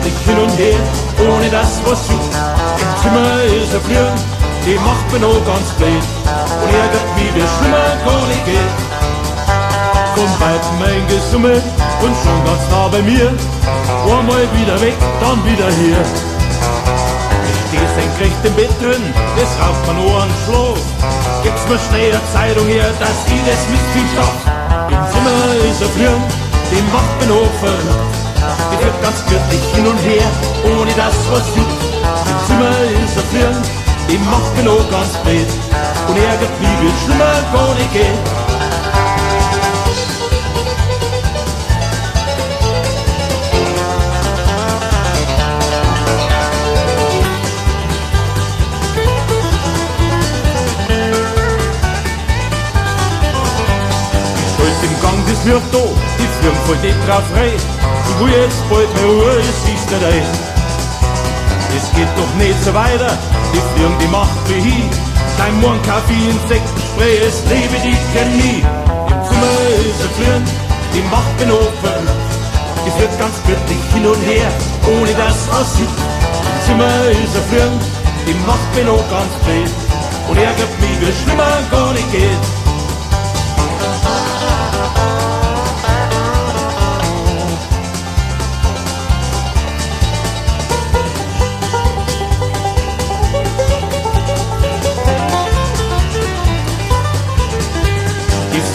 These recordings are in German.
gemütlich hin und her, ohne das was tut. Im Zimmer ist er Flirn, die macht mir noch ganz blöd und ärgert mich, wie schlimmer gar nicht geht. Kommt bald mein Gesumme und schon ganz nah bei mir, einmal wieder weg, dann wieder hier. Ich steh senkrecht im Bett drin, das raucht mir nur einen Schlaf. Gibt's mir schnell eine Zeitung her, dass ich das Mistvieh schaff. Im Zimmer ist er Flirn, die macht mir noch verrückt. Die fährt ganz glücklich hin und her, ohne das was juckt. Im Zimmer ist er Flirn, die macht mir noch ganz blöd und ärgert mich, wie schlimmer gar nicht geht. Das wird da, die Firma voll nicht drauf rein. Ich will jetzt bald mehr Ruhe, das siehst du rein. Es geht doch nicht so weiter, die Firma, die macht wie hin. Kein Morgen, Kaffee, Insektenspray, es lebe die Chemie. Im Zimmer ist ein Firma, die macht mich noch verrückt. Die fährt ganz glücklich hin und her, ohne das was sieht. Im Zimmer ist ein Firma, die macht mich noch ganz blöd und ärgert mich, wie schlimmer gar nicht geht.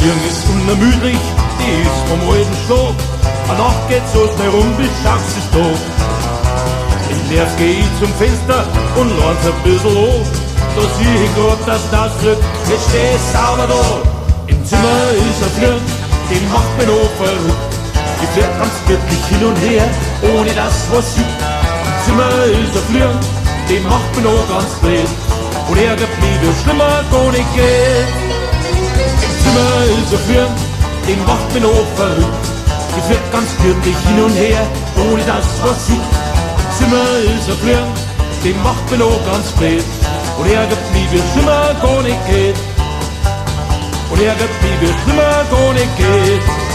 Die Jung ist unermüdlich, die ist vom alten Schlag. Eine Nacht geht's so schnell rum, bis schaffst du's doch. Im Nerv geh ich zum Fenster und lern's ein bisschen an. Da sieh ich grad, dass das rückt, jetzt steh ich sauber da. Im Zimmer ist ein Flirt, die macht mich noch verrückt. Die fährt ganz glücklich hin und her, ohne das was juckt. Im Zimmer ist ein Flirt, die macht mich noch ganz blöd und ärgert mich, wie schlimmer gar nicht geht. Im Zimmer ist ein Flirn, die macht mich noch verrückt. Die fährt ganz glücklich hin und her, ohne das was juckt. Im Zimmer ist ein Flirn, die macht mich noch ganz blöd und ärgert mich, wie schlimmer gar nicht geht. Und ärgert mich, wie schlimmer gar nicht geht.